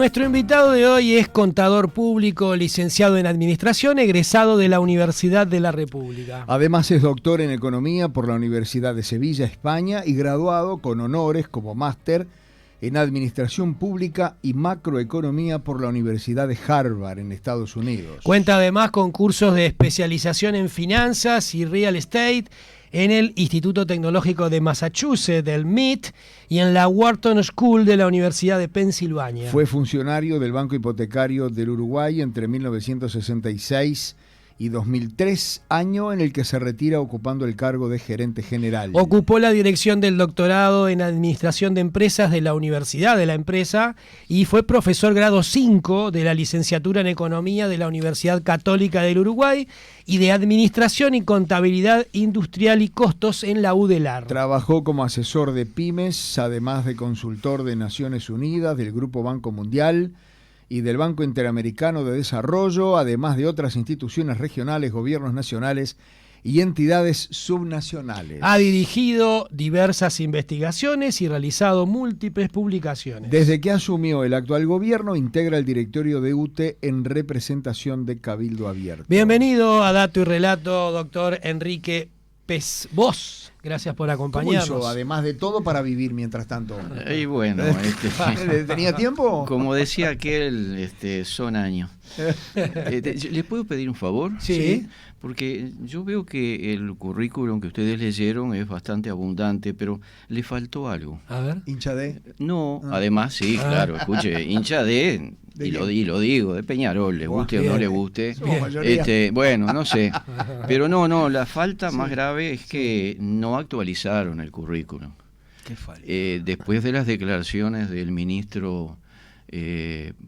Nuestro invitado de hoy es contador público, licenciado en Administración, egresado de la Universidad de la República. Además es doctor en Economía por la Universidad de Sevilla, España, y graduado con honores como máster en Administración Pública y Macroeconomía por la Universidad de Harvard en Estados Unidos. Cuenta además con cursos de especialización en finanzas y real estate en el Instituto Tecnológico de Massachusetts, del MIT, y en la Wharton School de la Universidad de Pensilvania. Fue funcionario del Banco Hipotecario del Uruguay entre 1966 y 2003, año en el que se retira ocupando el cargo de gerente general. Ocupó la dirección del doctorado en Administración de Empresas de la Universidad de la Empresa y fue profesor grado 5 de la licenciatura en Economía de la Universidad Católica del Uruguay y de Administración y Contabilidad Industrial y Costos en la UDELAR. Trabajó como asesor de pymes, además de consultor de Naciones Unidas, del Grupo Banco Mundial y del Banco Interamericano de Desarrollo, además de otras instituciones regionales, gobiernos nacionales y entidades subnacionales. Ha dirigido diversas investigaciones y realizado múltiples publicaciones. Desde que asumió el actual gobierno, integra el directorio de UTE en representación de Cabildo Abierto. Bienvenido a Dato y Relato, doctor Enrique Pesbos. Gracias por acompañarnos. ¿Cómo hizo, además de todo, para vivir mientras tanto? Y bueno, ¿tenía tiempo? Como decía aquel, son años. ¿Les puedo pedir un favor? Sí. Porque yo veo que el currículum que ustedes leyeron es bastante abundante, pero le faltó algo. A ver. ¿Hincha de? No, además sí, claro, escuche, hincha de y lo digo, de Peñarol, le guste o no le guste. Bueno, no sé. Pero no, la falta más grave es que no actualizaron el currículum. Qué falta. Después de las declaraciones del ministro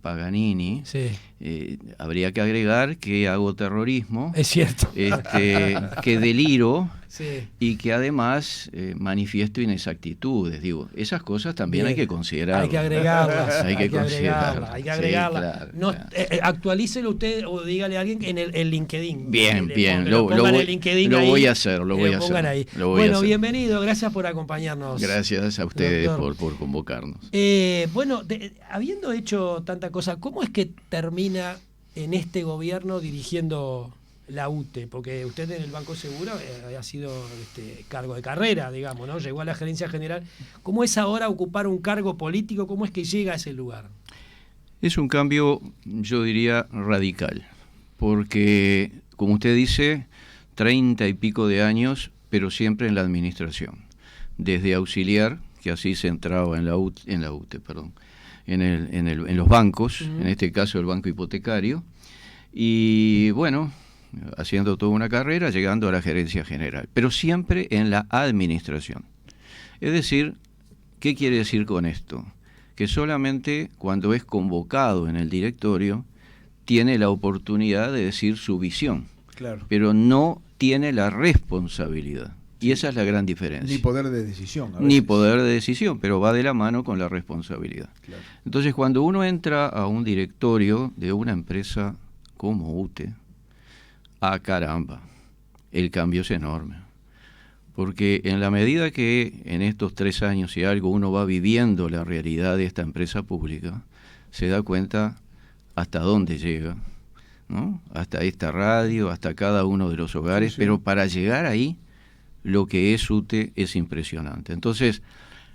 Paganini, Sí. habría que agregar que hago terrorismo, Es cierto. que deliro, Sí. y que además manifiesto inexactitudes. Digo, esas cosas también Bien. hay que considerarlas. Hay que agregarlas. Hay que considerarlas. Hay que agregarlas. Sí, claro, No, claro. Actualícelo usted o dígale a alguien en el LinkedIn. Bien, Que lo pongan el LinkedIn lo ahí, voy a hacer, lo que voy a pongan hacer. ahí. Lo voy a Bueno, hacer. bienvenido, gracias por acompañarnos. Gracias a ustedes doctor. por convocarnos. Bueno, habiendo hecho tanta cosa, ¿cómo es que termina en este gobierno dirigiendo la UTE? Porque usted en el Banco Seguro ha sido cargo de carrera, digamos, ¿no? Llegó a la gerencia general. ¿Cómo es ahora ocupar un cargo político? ¿Cómo es que llega a ese lugar? Es un cambio, yo diría, radical, porque, como usted dice, 30 y pico de años, pero siempre en la administración, desde auxiliar, que así se entraba en los bancos, en este caso el Banco Hipotecario, y bueno, haciendo toda una carrera, llegando a la gerencia general, pero siempre en la administración. Es decir, ¿qué quiere decir con esto? Que solamente cuando es convocado en el directorio tiene la oportunidad de decir su visión, Claro. pero no tiene la responsabilidad. Y esa es la gran diferencia. Ni poder de decisión. Ni poder de decisión, pero va de la mano con la responsabilidad. Claro. Entonces, cuando uno entra a un directorio de una empresa como UTE, caramba, el cambio es enorme. Porque en la medida que en estos 3 años y algo uno va viviendo la realidad de esta empresa pública, se da cuenta hasta dónde llega, ¿no? Hasta esta radio, hasta cada uno de los hogares, Sí. pero para llegar ahí, lo que es UTE es impresionante. Entonces,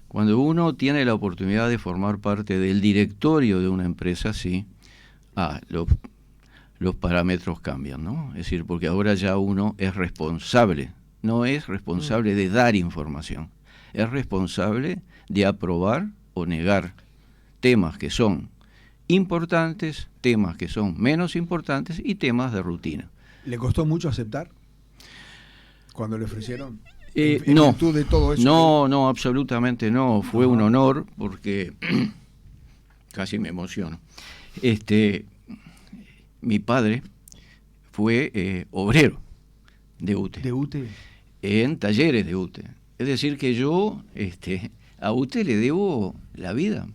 cuando uno tiene la oportunidad de formar parte del directorio de una empresa así, los parámetros cambian, ¿no? Es decir, porque ahora ya uno es responsable, no es responsable de dar información, es responsable de aprobar o negar temas que son importantes, temas que son menos importantes y temas de rutina. ¿Le costó mucho aceptar cuando le ofrecieron? No, virtud de todo eso. no, absolutamente no. Fue un honor porque casi me emociono. Mi padre fue obrero de UTE. ¿De UTE? En talleres de UTE. Es decir que yo a UTE le debo la vida.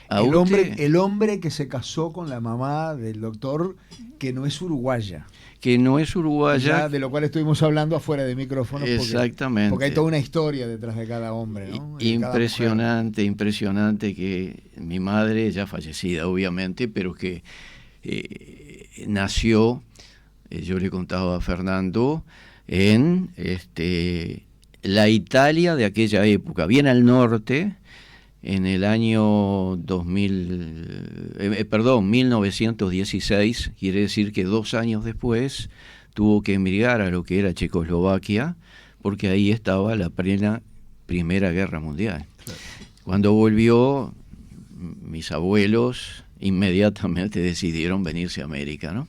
El hombre que se casó con la mamá del doctor, que no es uruguaya. que no es uruguaya. Ya, de lo cual estuvimos hablando afuera de micrófonos. Exactamente. Porque hay toda una historia detrás de cada hombre, ¿no? Impresionante, impresionante, que mi madre, ya fallecida obviamente, pero que nació, yo le contaba a Fernando, en la Italia de aquella época, bien al norte, en el año 1916, quiere decir que 2 años después tuvo que emigrar a lo que era Checoslovaquia, porque ahí estaba la plena Primera Guerra Mundial. Claro. Cuando volvió, mis abuelos inmediatamente decidieron venirse a América, ¿no?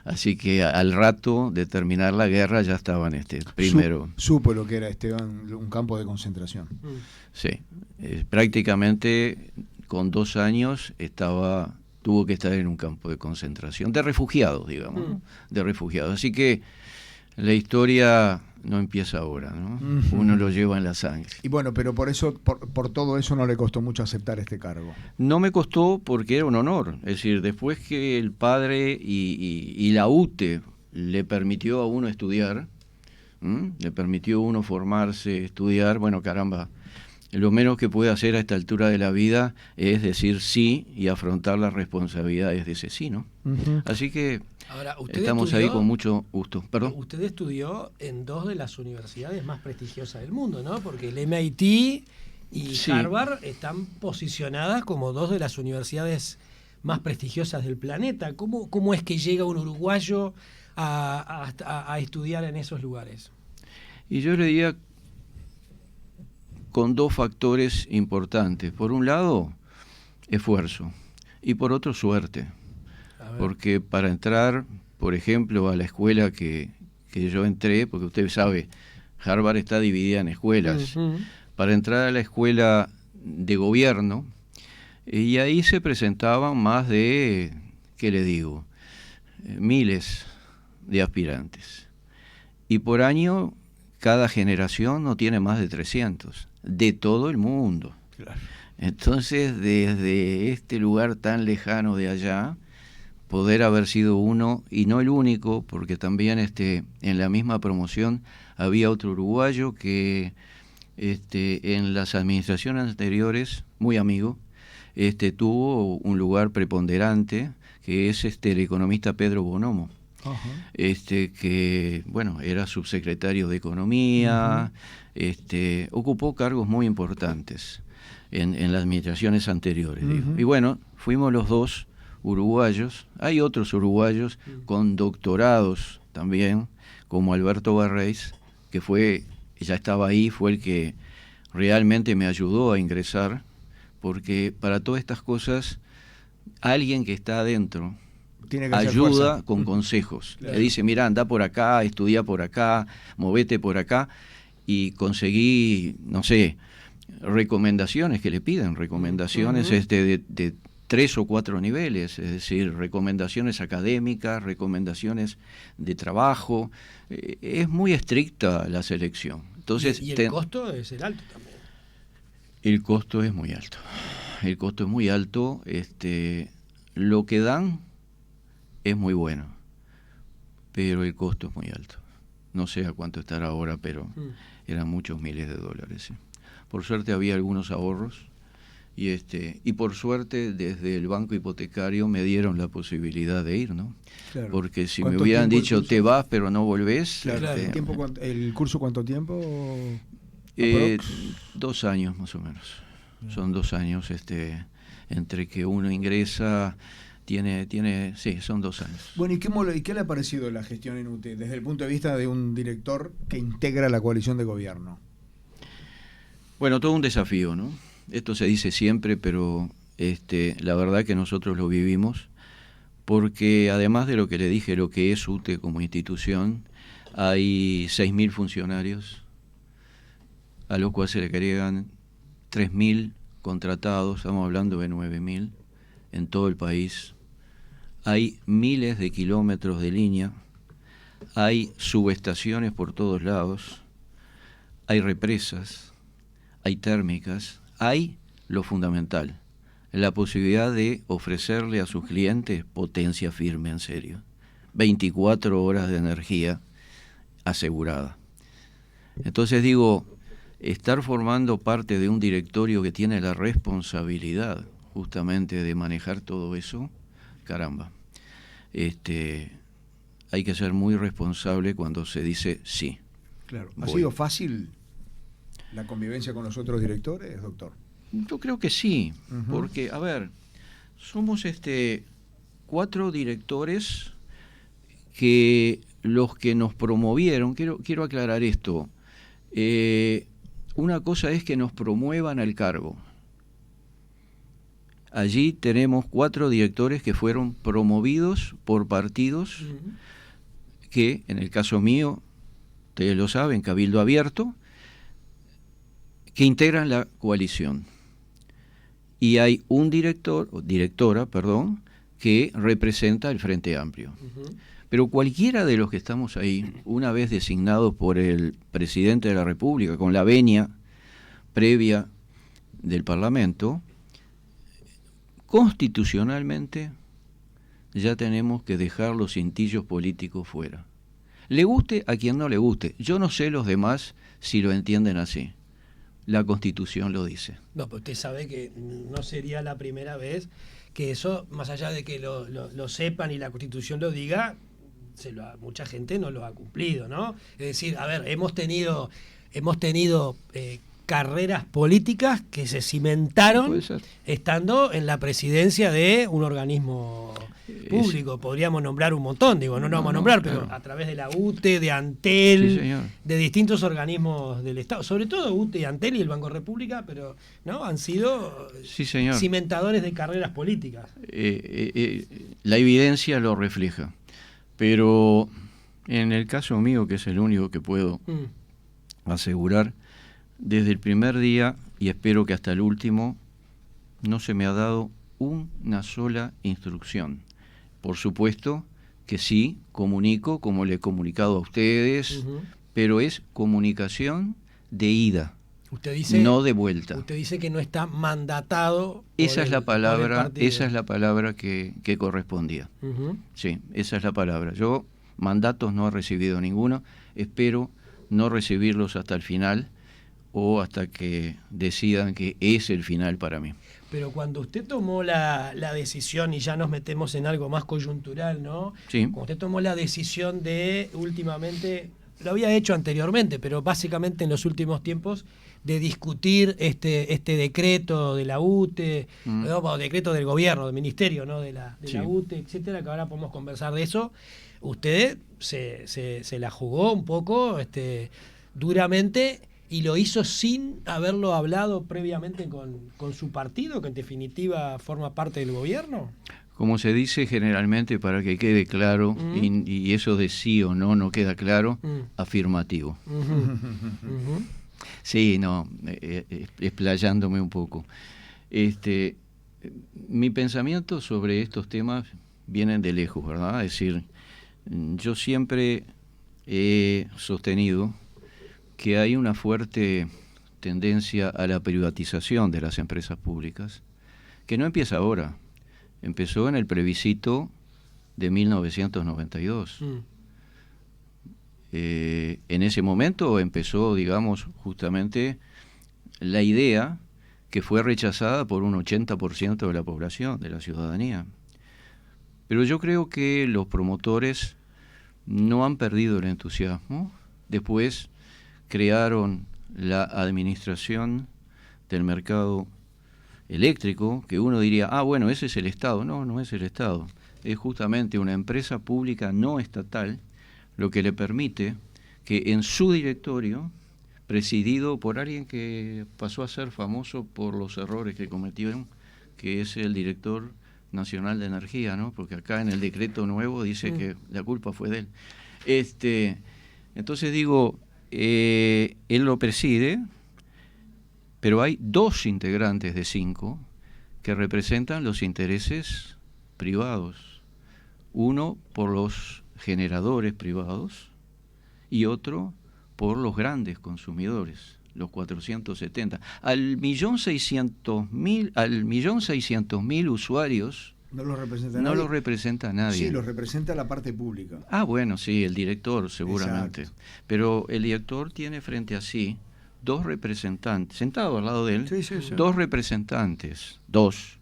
Así que al rato de terminar la guerra ya estaban primero. Supo lo que era, Esteban, un campo de concentración. Sí, prácticamente con 2 años tuvo que estar en un campo de concentración, de refugiados, digamos, ¿no? De refugiados. Así que la historia no empieza ahora, ¿no? Uno lo lleva en la sangre. Y bueno, pero por eso, por todo eso no le costó mucho aceptar este cargo. No me costó porque era un honor. Es decir, después que el padre y la UTE le permitió a uno estudiar, le permitió a uno formarse, estudiar, bueno, caramba, lo menos que puede hacer a esta altura de la vida es decir sí y afrontar las responsabilidades de ese sí, ¿no? Así que ahora, estamos ahí con mucho gusto. ¿Perdón? Usted estudió en 2 de las universidades más prestigiosas del mundo, ¿no? Porque el MIT y sí, Harvard están posicionadas como 2 de las universidades más prestigiosas del planeta. ¿Cómo es que llega un uruguayo a estudiar en esos lugares? Y yo le diría con 2 factores importantes. Por un lado, esfuerzo, y por otro, suerte. Porque para entrar, por ejemplo, a la escuela que yo entré, porque usted sabe, Harvard está dividida en escuelas, para entrar a la escuela de gobierno, y ahí se presentaban más de, ¿qué le digo?, miles de aspirantes. Y por año, cada generación no tiene más de 300, de todo el mundo. Claro. Entonces, desde este lugar tan lejano de allá, poder haber sido uno, y no el único, porque también en la misma promoción había otro uruguayo que en las administraciones anteriores, muy amigo, tuvo un lugar preponderante, que es el economista Pedro Bonomo. Que bueno, era subsecretario de Economía, ocupó cargos muy importantes en las administraciones anteriores. Digo. Y bueno, fuimos los 2 uruguayos. Hay otros uruguayos con doctorados también, como Alberto Barreis, que ya estaba ahí, fue el que realmente me ayudó a ingresar, porque para todas estas cosas, alguien que está adentro ayuda con consejos. Claro. Le dice, mira, anda por acá, estudia por acá, movete por acá, y conseguí, no sé, recomendaciones que le piden, recomendaciones de 3 o 4 niveles, es decir, recomendaciones académicas, recomendaciones de trabajo. Es muy estricta la selección. Entonces, ¿Y el costo es el alto también? El costo es muy alto. El costo es muy alto. Lo que dan es muy bueno, pero el costo es muy alto. No sé a cuánto estará ahora, pero eran muchos miles de dólares. ¿Sí? Por suerte había algunos ahorros. Y por suerte desde el banco hipotecario me dieron la posibilidad de ir, ¿no? Claro. Porque si me hubieran dicho te vas pero no volvés. Claro. ¿El curso cuánto tiempo? 2 años más o menos. Son 2 años entre que uno ingresa, sí, son 2 años. Bueno, ¿y qué le ha parecido la gestión en UTE desde el punto de vista de un director que integra la coalición de gobierno? Bueno, todo un desafío, ¿no? Esto se dice siempre, pero la verdad que nosotros lo vivimos, porque además de lo que le dije, lo que es UTE como institución, hay 6.000 funcionarios, a los cuales se le agregan 3.000 contratados, estamos hablando de 9.000 en todo el país. Hay miles de kilómetros de línea, hay subestaciones por todos lados, hay represas, hay térmicas, hay lo fundamental, la posibilidad de ofrecerle a sus clientes potencia firme, en serio. 24 horas de energía asegurada. Entonces digo, estar formando parte de un directorio que tiene la responsabilidad justamente de manejar todo eso, caramba. Hay que ser muy responsable cuando se dice sí. Claro. ¿Ha sido fácil la convivencia con los otros directores, doctor? Yo creo que sí, porque, a ver, somos 4 directores que los que nos promovieron, quiero aclarar esto, una cosa es que nos promuevan al cargo. Allí tenemos 4 directores que fueron promovidos por partidos que, en el caso mío, ustedes lo saben, Cabildo Abierto, que integran la coalición. Y hay un directora, que representa el Frente Amplio. Pero cualquiera de los que estamos ahí, una vez designados por el presidente de la República, con la venia previa del Parlamento, constitucionalmente ya tenemos que dejar los cintillos políticos fuera. Le guste a quien no le guste. Yo no sé los demás si lo entienden así. La Constitución lo dice. No, pero usted sabe que no sería la primera vez que eso, más allá de que lo sepan y la Constitución lo diga, mucha gente no lo ha cumplido, ¿no? Es decir, a ver, hemos tenido carreras políticas que se cimentaron estando en la presidencia de un organismo público. Podríamos nombrar un montón, no vamos a nombrar, pero a través de la UTE, de Antel, de distintos organismos del Estado, sobre todo UTE y Antel y el Banco República, pero no han sido cimentadores de carreras políticas. La evidencia lo refleja, pero en el caso mío, que es el único que puedo asegurar, desde el primer día, y espero que hasta el último, no se me ha dado una sola instrucción. Por supuesto que sí, comunico, como le he comunicado a ustedes, pero es comunicación de ida, usted dice, no de vuelta. Usted dice que no está mandatado. Esa es la palabra que correspondía. Sí, esa es la palabra. Yo mandatos no he recibido ninguno, espero no recibirlos hasta el final, o hasta que decidan que es el final para mí. Pero cuando usted tomó la decisión, y ya nos metemos en algo más coyuntural, ¿no? Sí. Cuando usted tomó la decisión de, últimamente, lo había hecho anteriormente, pero básicamente en los últimos tiempos, de discutir este decreto de la UTE, o decreto del gobierno, del ministerio, ¿no? de la UTE, etcétera, que ahora podemos conversar de eso. Usted se la jugó un poco duramente, y lo hizo sin haberlo hablado previamente con su partido, que en definitiva forma parte del gobierno. Como se dice generalmente, para que quede claro, y eso de sí o no queda claro, afirmativo. Sí, no, explayándome un poco. Mi pensamiento sobre estos temas vienen de lejos, ¿verdad? Es decir, yo siempre he sostenido que hay una fuerte tendencia a la privatización de las empresas públicas, que no empieza ahora, empezó en el plebiscito de 1992. En ese momento empezó, digamos, justamente la idea que fue rechazada por un 80% de la población, de la ciudadanía. Pero yo creo que los promotores no han perdido el entusiasmo. Después crearon la administración del mercado eléctrico, que uno diría, bueno, ese es el Estado. No, no es el Estado. Es justamente una empresa pública no estatal, lo que le permite que en su directorio, presidido por alguien que pasó a ser famoso por los errores que cometieron, que es el director nacional de energía, ¿no? Porque acá en el decreto nuevo dice que la culpa fue de él. Entonces digo, él lo preside, pero hay 2 integrantes de 5 que representan los intereses privados. Uno por los generadores privados y otro por los grandes consumidores, los 470. Al 1.600.000 usuarios No los representa No nadie. los representa nadie. Sí, los representa la parte pública. Ah, bueno, sí, el director seguramente. Exacto. Pero el director tiene frente a sí dos representantes, sentados al lado de él, Sí, sí, sí. dos representantes, dos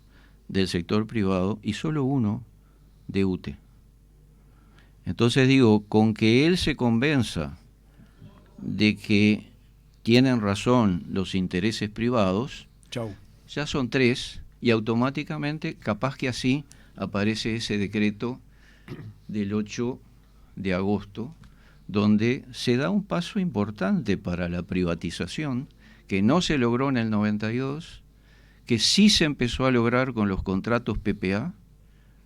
del sector privado y solo uno de UTE. Entonces digo, con que él se convenza de que tienen razón los intereses privados, Chau. ya son tres y automáticamente capaz que así aparece ese decreto del 8 de agosto, donde se da un paso importante para la privatización, que no se logró en el 92, que sí se empezó a lograr con los contratos PPA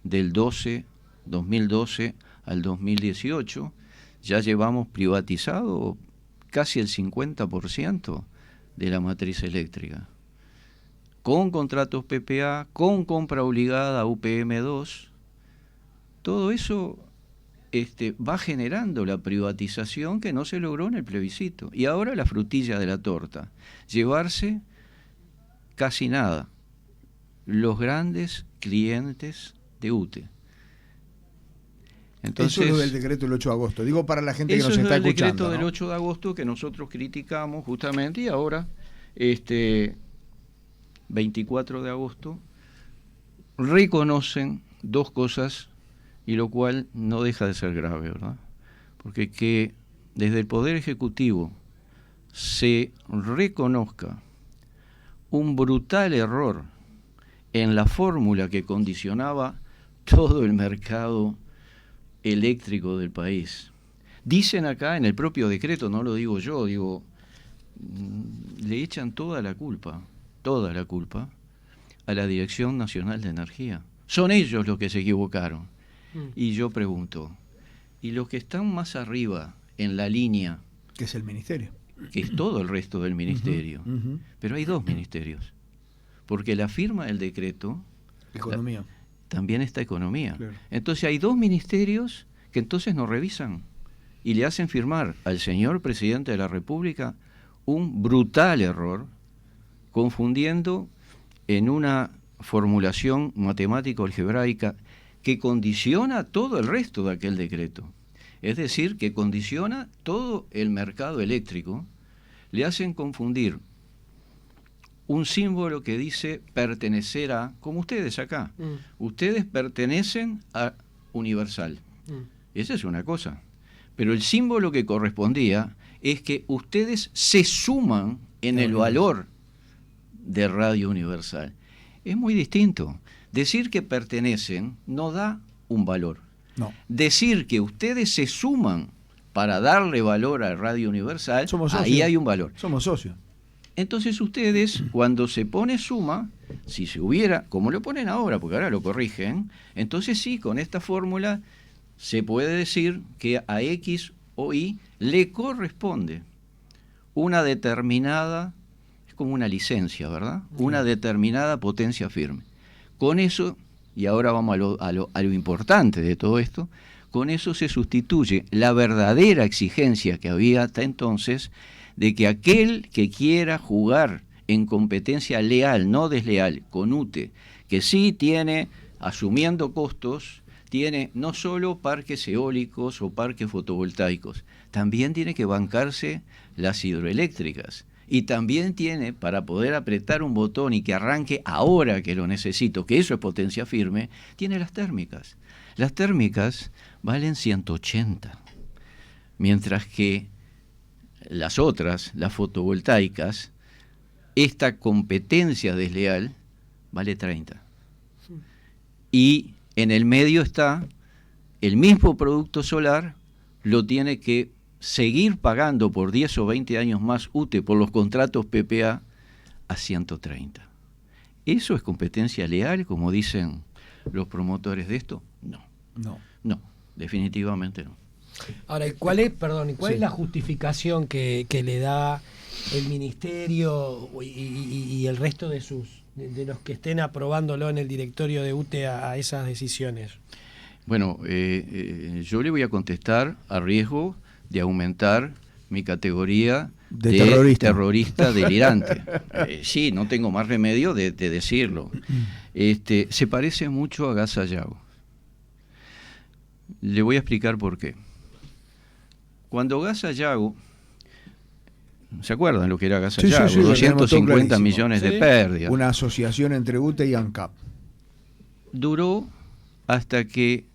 del 2012 al 2018. Ya llevamos privatizado casi el 50% de la matriz eléctrica, con contratos PPA, con compra obligada a UPM2. Todo eso va generando la privatización que no se logró en el plebiscito. Y ahora la frutilla de la torta, llevarse casi nada, los grandes clientes de UTE. Entonces, eso es lo del decreto del 8 de agosto. Digo para la gente que eso nos es está el escuchando. decreto del ¿no? 8 de agosto que nosotros criticamos justamente, y ahora, 24 de agosto, reconocen dos cosas, y lo cual no deja de ser grave, ¿verdad? Porque que desde el Poder Ejecutivo se reconozca un brutal error en la fórmula que condicionaba todo el mercado eléctrico del país. Dicen acá en el propio decreto, no lo digo yo, le echan toda la culpa a la Dirección Nacional de Energía. Son ellos los que se equivocaron. Y yo pregunto, ¿y los que están más arriba en la línea? Que es el ministerio. Que es todo el resto del ministerio. Pero hay dos ministerios. Porque la firma del decreto... Economía. También está Economía. Claro. Entonces hay dos ministerios que entonces nos revisan y le hacen firmar al señor presidente de la República un brutal error, confundiendo en una formulación matemático-algebraica que condiciona todo el resto de aquel decreto. Es decir, que condiciona todo el mercado eléctrico. Le hacen confundir un símbolo que dice pertenecer a, como ustedes acá. Ustedes pertenecen a Universal. Esa es una cosa. Pero el símbolo que correspondía es que ustedes se suman en el valor de Radio Universal. Es muy distinto. Decir que pertenecen no da un valor. No. Decir que ustedes se suman para darle valor a Radio Universal, ahí hay un valor. Somos socios. Entonces ustedes, cuando se pone suma, si se hubiera, como lo ponen ahora, porque ahora lo corrigen, entonces sí, con esta fórmula se puede decir que a X o Y le corresponde una determinada, es como una licencia, ¿verdad? Una determinada potencia firme. Con eso, y ahora vamos a lo importante de todo esto, con eso se sustituye la verdadera exigencia que había hasta entonces de que aquel que quiera jugar en competencia leal, no desleal, con UTE, que sí tiene, asumiendo costos, tiene no solo parques eólicos o parques fotovoltaicos, también tiene que bancarse las hidroeléctricas. Y también tiene, para poder apretar un botón y que arranque ahora que lo necesito, que eso es potencia firme, tiene las térmicas. Las térmicas valen 180, mientras que las otras, las fotovoltaicas, esta competencia desleal vale 30. Y en el medio está el mismo producto solar, lo tiene que seguir pagando por 10 o 20 años más UTE por los contratos PPA a 130. ¿Eso es competencia leal, como dicen los promotores de esto? No, definitivamente no. Ahora, ¿cuál es la justificación que le da el ministerio y el resto de los que estén aprobándolo en el directorio de UTE a esas decisiones? Bueno, yo le voy a contestar a riesgo de aumentar mi categoría de terrorista delirante. Sí, no tengo más remedio de decirlo. Se parece mucho a Gas Sayago. Le voy a explicar por qué. Cuando Gas Sayago, ¿se acuerdan lo que era Gas Sayago? Sí, 250 millones de pérdidas. Una asociación entre UTE y ANCAP. Duró hasta que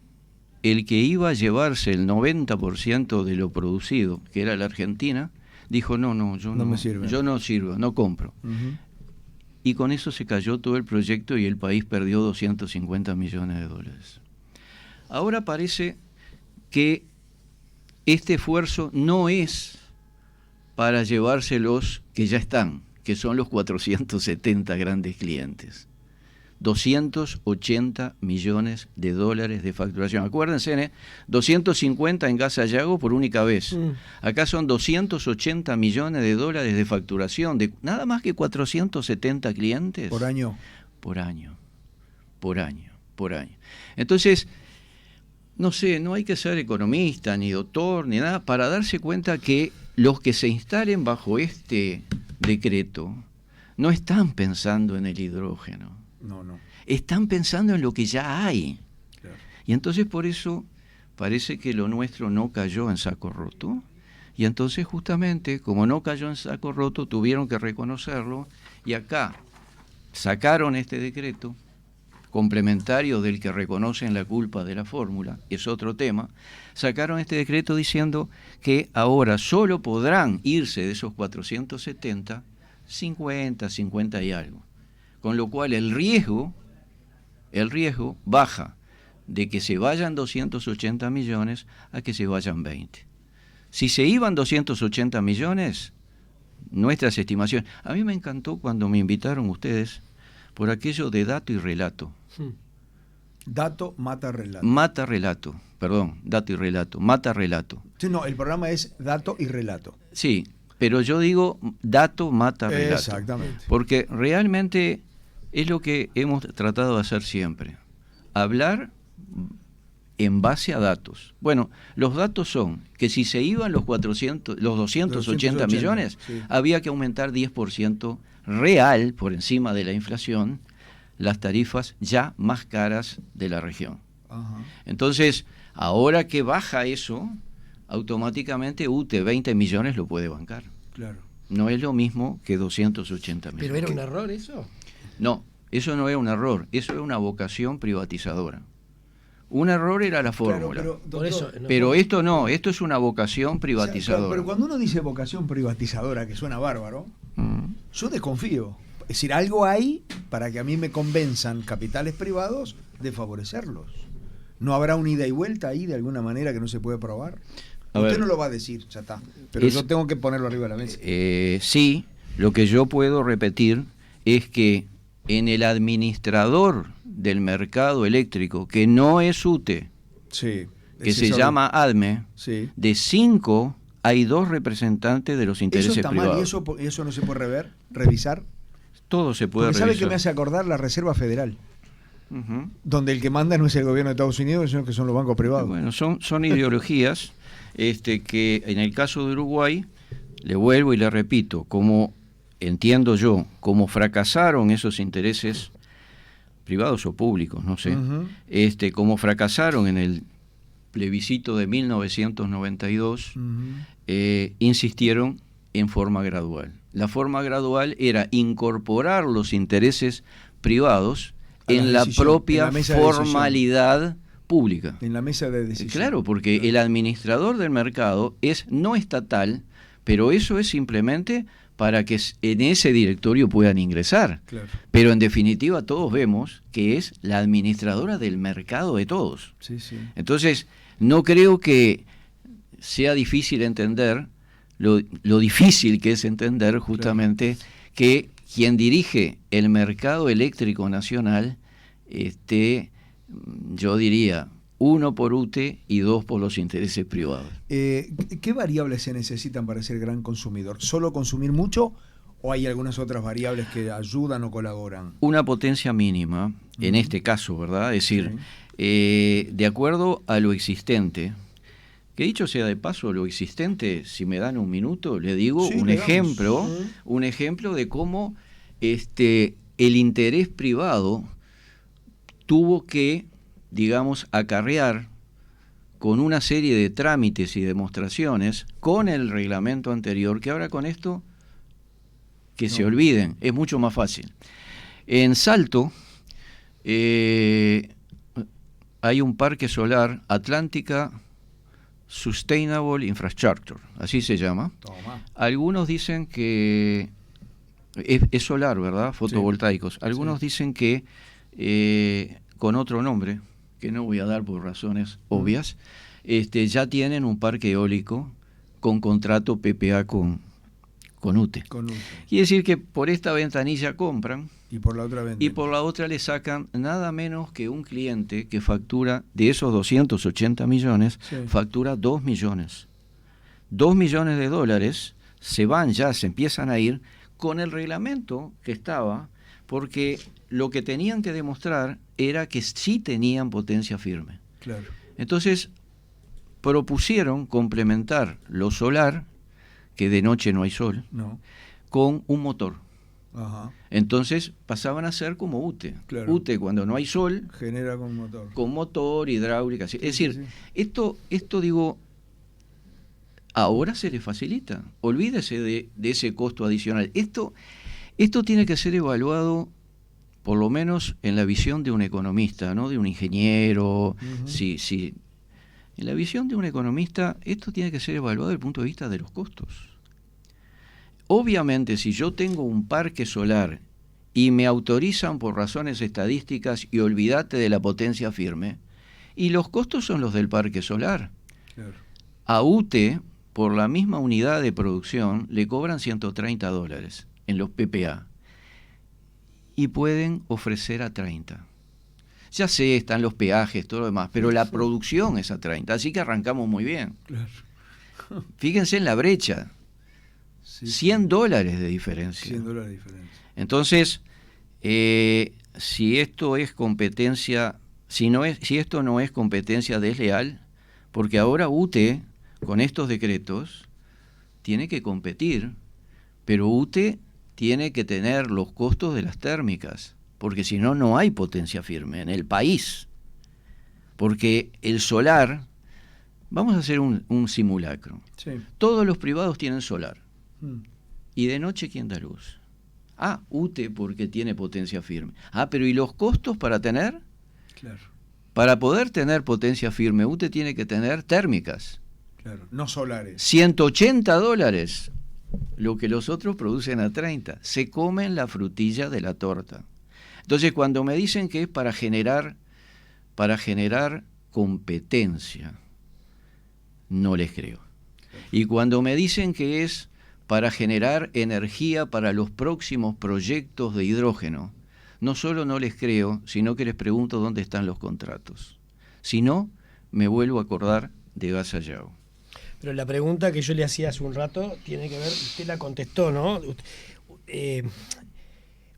el que iba a llevarse el 90% de lo producido, que era la Argentina, dijo, yo no sirvo, no compro. Y con eso se cayó todo el proyecto y el país perdió 250 millones de dólares. Ahora parece que este esfuerzo no es para llevárselos que ya están, que son los 470 grandes clientes. 280 millones de dólares de facturación. Acuérdense, 250 en Gas Sayago por única vez. Acá son 280 millones de dólares de facturación, de nada más que 470 clientes. ¿Por año? Por año. Entonces, no sé, no hay que ser economista, ni doctor, ni nada, para darse cuenta que los que se instalen bajo este decreto no están pensando en el hidrógeno. No. Están pensando en lo que ya hay. Claro. Y entonces por eso parece que lo nuestro no cayó en saco roto. Y entonces justamente, como no cayó en saco roto, tuvieron que reconocerlo. Y acá sacaron este decreto, complementario del que reconocen la culpa de la fórmula, es otro tema. Sacaron este decreto diciendo que ahora solo podrán irse de esos 470, 50 y algo. Con lo cual el riesgo baja de que se vayan 280 millones a que se vayan 20. Si se iban 280 millones, nuestras estimaciones... A mí me encantó cuando me invitaron ustedes por aquello de dato y relato. Dato mata relato. Mata relato. Sí, no, el programa es dato y relato. Sí, pero yo digo dato mata relato. Exactamente. Porque realmente es lo que hemos tratado de hacer siempre. Hablar en base a datos. Bueno, los datos son que si se iban los 280 millones, sí, había que aumentar 10% real, por encima de la inflación, las tarifas ya más caras de la región. Ajá. Entonces, ahora que baja eso, automáticamente UTE 20 millones lo puede bancar. Claro. No es lo mismo que 280 millones. ¿Pero era un error eso? No, eso no es un error, eso es una vocación privatizadora. Un error era la fórmula. Claro, pero, Por eso, pero esto no, esto es una vocación privatizadora. O sea, pero cuando uno dice vocación privatizadora, que suena bárbaro, yo desconfío. Es decir, algo hay para que a mí me convenzan capitales privados de favorecerlos. ¿No habrá una ida y vuelta ahí de alguna manera que no se puede probar? Usted no lo va a decir, ya está. Pero yo tengo que ponerlo arriba de la mesa. Sí, lo que yo puedo repetir es que en el administrador del mercado eléctrico, que no es UTE, sí, que se llama ADME, sí, de 5 hay 2 representantes de los intereses eso está privados. Mal, ¿y eso no se puede revisar? Todo se puede Porque revisar. ¿sabe qué me hace acordar? La Reserva Federal. Uh-huh. Donde el que manda no es el gobierno de Estados Unidos, sino que son los bancos privados. Bueno, son ideologías que en el caso de Uruguay, le vuelvo y le repito, como entiendo yo, como fracasaron esos intereses privados o públicos, no sé, como fracasaron en el plebiscito de 1992, insistieron en forma gradual. La forma gradual era incorporar los intereses privados en la propia formalidad pública. En la mesa de decisión. Claro, porque el administrador del mercado es no estatal, pero eso es simplemente para que en ese directorio puedan ingresar. Claro. Pero en definitiva todos vemos que es la administradora del mercado de todos. Sí, sí. Entonces, no creo que sea difícil entender lo difícil que es entender justamente que quien dirige el mercado eléctrico nacional, yo diría, 1 por UTE y 2 por los intereses privados. ¿Qué variables se necesitan para ser gran consumidor? ¿Solo consumir mucho o hay algunas otras variables que ayudan o colaboran? Una potencia mínima, en este caso, ¿verdad? Es decir, de acuerdo a lo existente, Que dicho sea de paso, lo existente, si me dan un minuto, le digo Sí, un le damos. ejemplo de cómo el interés privado tuvo que, digamos, acarrear con una serie de trámites y demostraciones con el reglamento anterior, que ahora con esto, que se olviden, es mucho más fácil. En Salto hay un parque solar, Atlántica Sustainable Infrastructure, así se llama. Toma. Algunos dicen que es solar, ¿verdad? Fotovoltaicos. Algunos dicen que con otro nombre, que no voy a dar por razones obvias, ya tienen un parque eólico con contrato PPA con UTE. Quiere decir que por esta ventanilla compran Y por la otra venden. y por la otra le sacan nada menos que un cliente que factura, de esos 280 millones, factura 2 millones. 2 millones de dólares se van ya, se empiezan a ir con el reglamento que estaba, porque lo que tenían que demostrar era que sí tenían potencia firme. Claro. Entonces propusieron complementar lo solar, que de noche no hay sol, con un motor. Ajá. Entonces pasaban a ser como UTE. Claro. UTE, cuando no hay sol, genera con motor. Con motor, hidráulica. Es decir, sí. Esto digo, ahora se le facilita. Olvídese de ese costo adicional. Esto tiene que ser evaluado, por lo menos en la visión de un economista, no de un ingeniero. Sí. En la visión de un economista, esto tiene que ser evaluado desde el punto de vista de los costos. Obviamente, si yo tengo un parque solar y me autorizan por razones estadísticas y olvídate de la potencia firme, y los costos son los del parque solar. Claro. A UTE, por la misma unidad de producción, le cobran $130 en los PPA y pueden ofrecer a 30. Ya sé, están los peajes, todo lo demás, pero la producción es a 30, así que arrancamos muy bien. Claro. Fíjense en la brecha, $100 de diferencia. $100 de diferencia. Entonces, si esto es competencia, si esto no es competencia desleal, porque ahora UTE, con estos decretos, tiene que competir, pero UTE tiene que tener los costos de las térmicas, porque si no, no hay potencia firme en el país. Porque el solar, vamos a hacer un simulacro. Sí. Todos los privados tienen solar. ¿Y de noche quién da luz? UTE, porque tiene potencia firme. Pero ¿y los costos para tener? Claro. Para poder tener potencia firme, UTE tiene que tener térmicas. Claro, no solares. $180, lo que los otros producen a 30. Se comen la frutilla de la torta. Entonces, cuando me dicen que es para generar competencia, no les creo. Y cuando me dicen que es para generar energía para los próximos proyectos de hidrógeno, no solo no les creo, sino que les pregunto dónde están los contratos. Si no, me vuelvo a acordar de Gasallao. Pero la pregunta que yo le hacía hace un rato tiene que ver, usted la contestó, ¿no?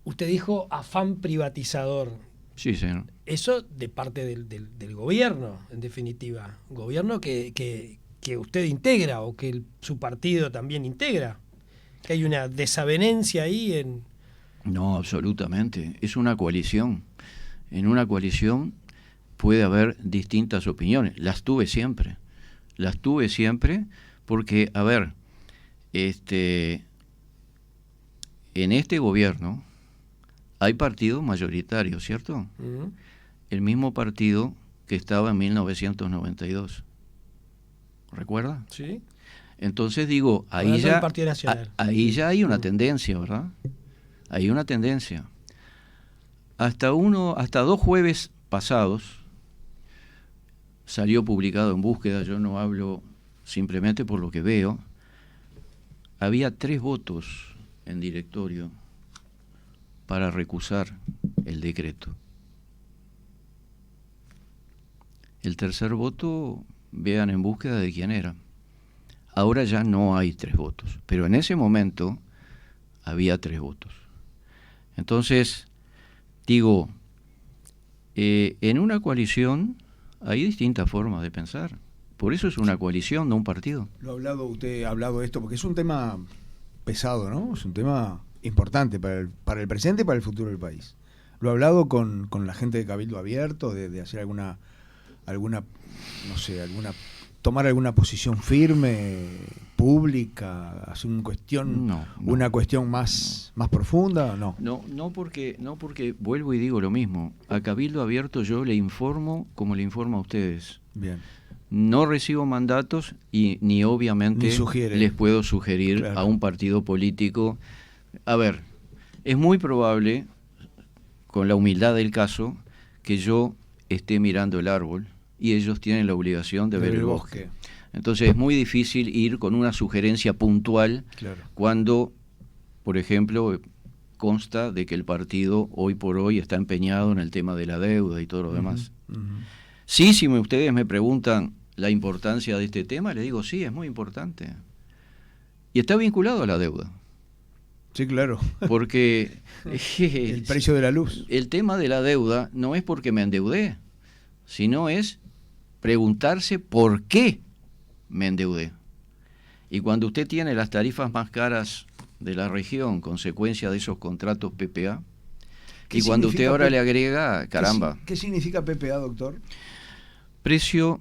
Usted dijo afán privatizador. Sí, señor. Eso de parte del gobierno, en definitiva. Gobierno que usted integra o que su partido también integra. Que hay una desavenencia ahí en... No, absolutamente. Es una coalición. En una coalición puede haber distintas opiniones. Las tuve siempre porque, a ver, en este gobierno hay partidos mayoritarios, ¿cierto? El mismo partido que estaba en 1992. ¿Recuerda? Sí. Entonces digo, ahí ya hay una tendencia, ¿verdad? Hay una tendencia. Hasta 2 jueves pasados salió publicado en Búsqueda, yo no hablo simplemente por lo que veo, había 3 votos en directorio para recusar el decreto. El tercer voto, vean en Búsqueda de quién era. Ahora ya no hay 3 votos, pero en ese momento había 3 votos. Entonces, digo, en una coalición hay distintas formas de pensar. Por eso es una coalición, no un partido. Usted ha hablado de esto porque es un tema pesado, ¿no? Es un tema importante para el presente y para el futuro del país. Lo ha hablado con la gente de Cabildo Abierto, de hacer alguna, no sé, tomar alguna posición firme, pública, hacer una cuestión más profunda, ¿no? No porque vuelvo y digo lo mismo. A Cabildo Abierto yo le informo como le informo a ustedes. Bien. No recibo mandatos ni obviamente les puedo sugerir a un partido político. A ver, es muy probable, con la humildad del caso, que yo esté mirando el árbol y ellos tienen la obligación de ver el bosque. Entonces es muy difícil ir con una sugerencia puntual cuando, por ejemplo, consta de que el partido hoy por hoy está empeñado en el tema de la deuda y todo lo demás. Sí, si ustedes me preguntan la importancia de este tema, les digo sí, es muy importante. Y está vinculado a la deuda. Sí, claro. Porque el precio de la luz. El tema de la deuda no es porque me endeudé, sino es preguntarse por qué me endeudé. Y cuando usted tiene las tarifas más caras de la región, consecuencia de esos contratos PPA, y cuando usted ahora le agrega, caramba. ¿Qué significa PPA, doctor? Precio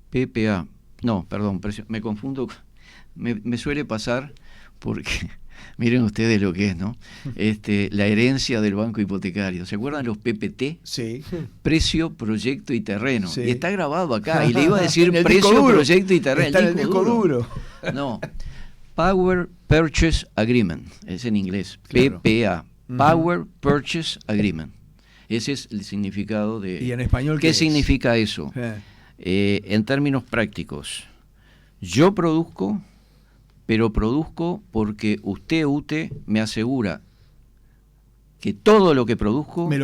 PPA. No, perdón, precio, me confundo. Me suele pasar porque miren ustedes lo que es, ¿no? La herencia del banco hipotecario. ¿Se acuerdan los PPT? Sí. Precio, proyecto y terreno. Sí. Y está grabado acá. Y le iba a decir precio, proyecto y terreno. Está en el disco duro. No. Power Purchase Agreement. Es en inglés. Claro. PPA. Power Purchase Agreement. Ese es el significado de... ¿Y en español qué significa eso? En términos prácticos. Yo produzco, pero produzco porque usted, UTE, me asegura que todo lo que produzco me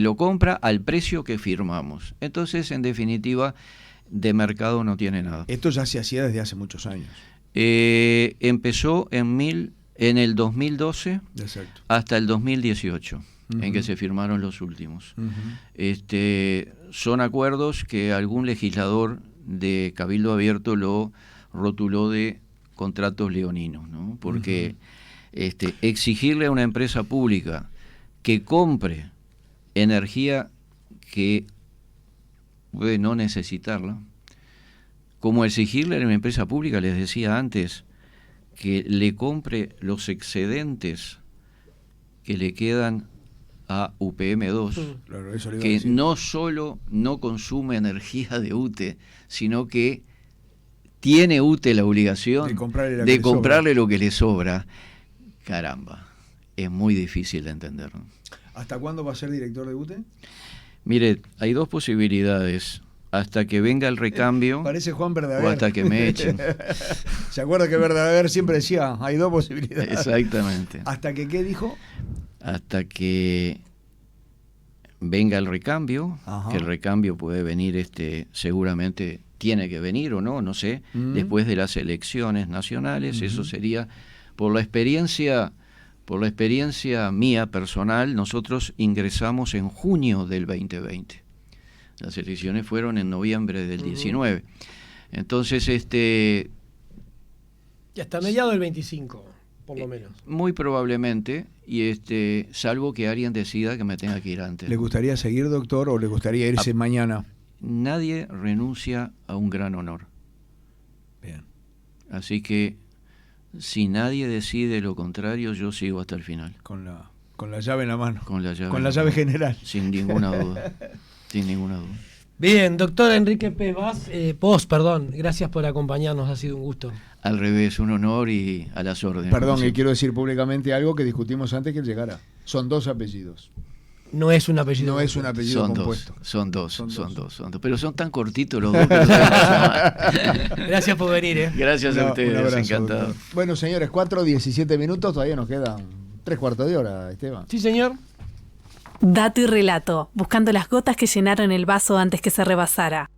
lo compra al precio que firmamos. Entonces, en definitiva, de mercado no tiene nada. Esto ya se hacía desde hace muchos años. Empezó en el 2012 Exacto. hasta el 2018, en que se firmaron los últimos. Son acuerdos que algún legislador de Cabildo Abierto lo rotuló de contratos leoninos, ¿no? Porque exigirle a una empresa pública que compre energía que puede no necesitarla, como exigirle a una empresa pública, les decía antes, que le compre los excedentes que le quedan a UPM2, claro, eso le iba a que decir. no solo no consume energía de UTE, sino que tiene UTE la obligación de comprarle lo que le sobra. Caramba, es muy difícil de entender, ¿no? ¿Hasta cuándo va a ser director de UTE? Mire, hay dos posibilidades. Hasta que venga el recambio. Parece Juan Verdaguer. O hasta que me echen. ¿Se acuerda que Verdaguer siempre decía, hay dos posibilidades? Exactamente. ¿Hasta que qué dijo? Hasta que venga el recambio. Ajá. Que el recambio puede venir, seguramente tiene que venir o no, no sé, después de las elecciones nacionales. Eso sería, por la experiencia mía personal, nosotros ingresamos en junio del 2020. Las elecciones fueron en noviembre del 19. Entonces, y hasta mediados del 25, por lo menos. Muy probablemente, y salvo que alguien decida que me tenga que ir antes. ¿Le gustaría seguir, doctor, o le gustaría irse mañana? Nadie renuncia a un gran honor. Bien. Así que, si nadie decide lo contrario, yo sigo hasta el final. Con la llave en la mano. Con la llave general. Sin ninguna duda. Sin ninguna duda. Bien, doctor Enrique Poz, gracias por acompañarnos, ha sido un gusto. Al revés, un honor y a las órdenes. Perdón, y quiero decir públicamente algo que discutimos antes que él llegara. Son dos apellidos. No es un apellido. No es un apellido compuesto. Son dos. Pero son tan cortitos los dos. Que gracias por venir. Gracias a ustedes, encantado. Bueno, señores, 4:17 minutos, todavía nos quedan 3/4 de hora, Esteban. Sí, señor. Dato y relato, buscando las gotas que llenaron el vaso antes que se rebasara.